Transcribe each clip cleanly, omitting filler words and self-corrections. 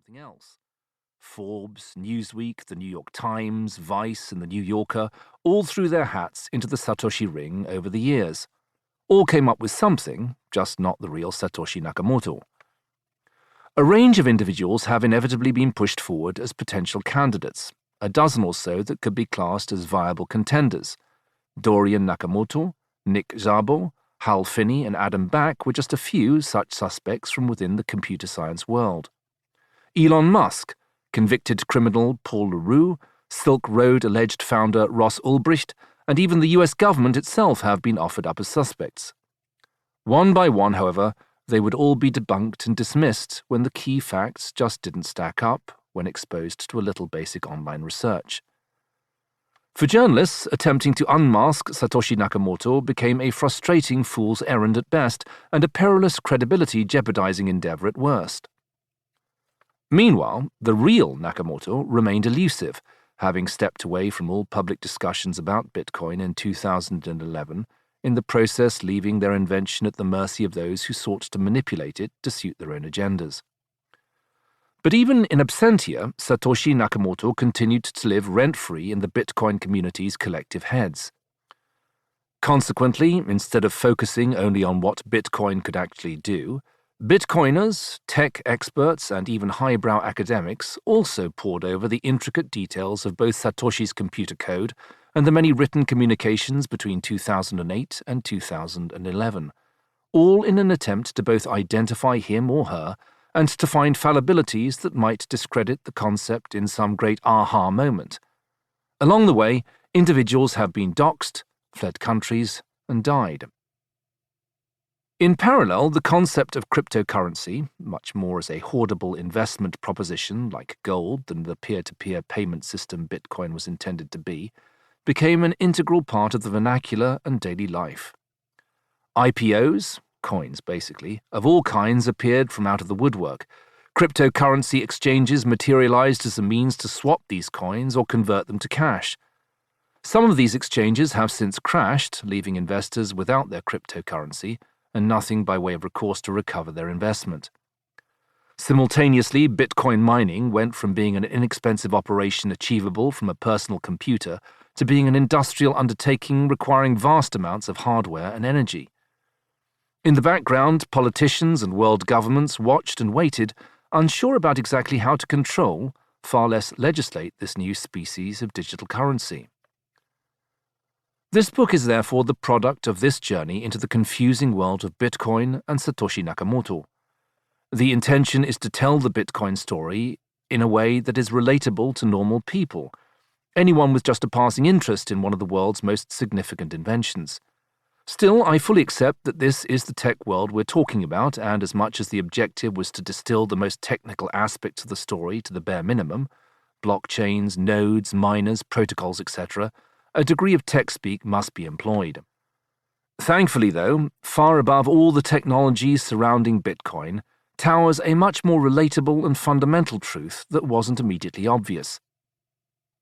something else. Forbes, Newsweek, the New York Times, Vice, and the New Yorker all threw their hats into the Satoshi ring over the years. All came up with something, just not the real Satoshi Nakamoto. A range of individuals have inevitably been pushed forward as potential candidates, a dozen or so that could be classed as viable contenders. Dorian Nakamoto, Nick Szabo, Hal Finney, and Adam Back were just a few such suspects from within the computer science world. Elon Musk, convicted criminal Paul LaRue, Silk Road alleged founder Ross Ulbricht, and even the US government itself have been offered up as suspects. One by one, however, they would all be debunked and dismissed when the key facts just didn't stack up when exposed to a little basic online research. For journalists, attempting to unmask Satoshi Nakamoto became a frustrating fool's errand at best and a perilous credibility-jeopardizing endeavor at worst. Meanwhile, the real Nakamoto remained elusive, having stepped away from all public discussions about Bitcoin in 2011, in the process leaving their invention at the mercy of those who sought to manipulate it to suit their own agendas. But even in absentia, Satoshi Nakamoto continued to live rent-free in the Bitcoin community's collective heads. Consequently, instead of focusing only on what Bitcoin could actually do, Bitcoiners, tech experts, and even highbrow academics also pored over the intricate details of both Satoshi's computer code and the many written communications between 2008 and 2011, all in an attempt to both identify him or her and to find fallibilities that might discredit the concept in some great aha moment. Along the way, individuals have been doxxed, fled countries, and died. In parallel, the concept of cryptocurrency, much more as a hoardable investment proposition like gold than the peer-to-peer payment system Bitcoin was intended to be, became an integral part of the vernacular and daily life. IPOs, coins basically, of all kinds appeared from out of the woodwork. Cryptocurrency exchanges materialized as a means to swap these coins or convert them to cash. Some of these exchanges have since crashed, leaving investors without their cryptocurrency and nothing by way of recourse to recover their investment. Simultaneously, Bitcoin mining went from being an inexpensive operation achievable from a personal computer to being an industrial undertaking requiring vast amounts of hardware and energy. In the background, politicians and world governments watched and waited, unsure about exactly how to control, far less legislate, this new species of digital currency. This book is therefore the product of this journey into the confusing world of Bitcoin and Satoshi Nakamoto. The intention is to tell the Bitcoin story in a way that is relatable to normal people, anyone with just a passing interest in one of the world's most significant inventions. Still, I fully accept that this is the tech world we're talking about, and as much as the objective was to distill the most technical aspects of the story to the bare minimum, blockchains, nodes, miners, protocols, etc., a degree of tech speak must be employed. Thankfully, though, far above all the technologies surrounding Bitcoin, towers a much more relatable and fundamental truth that wasn't immediately obvious.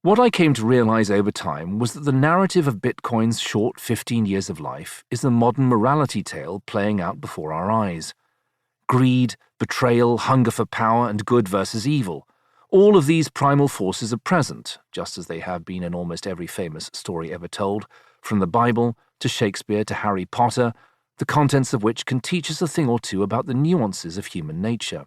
What I came to realize over time was that the narrative of Bitcoin's short 15 years of life is a modern morality tale playing out before our eyes. Greed, betrayal, hunger for power, and good versus evil. All of these primal forces are present, just as they have been in almost every famous story ever told, from the Bible to Shakespeare to Harry Potter, the contents of which can teach us a thing or two about the nuances of human nature.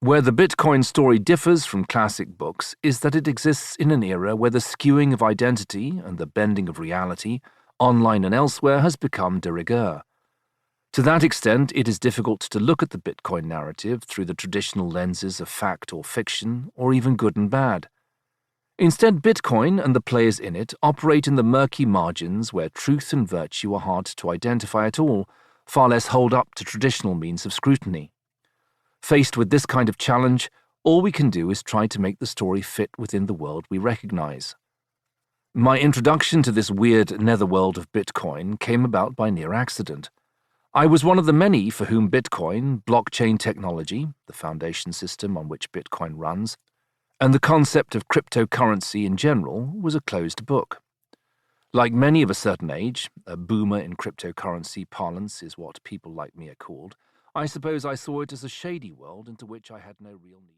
Where the Bitcoin story differs from classic books is that it exists in an era where the skewing of identity and the bending of reality, online and elsewhere, has become de rigueur. To that extent, it is difficult to look at the Bitcoin narrative through the traditional lenses of fact or fiction, or even good and bad. Instead, Bitcoin and the players in it operate in the murky margins where truth and virtue are hard to identify at all, far less hold up to traditional means of scrutiny. Faced with this kind of challenge, all we can do is try to make the story fit within the world we recognize. My introduction to this weird netherworld of Bitcoin came about by near accident. I was one of the many for whom Bitcoin, blockchain technology, the foundation system on which Bitcoin runs, and the concept of cryptocurrency in general was a closed book. Like many of a certain age, a boomer in cryptocurrency parlance is what people like me are called, I suppose I saw it as a shady world into which I had no real need.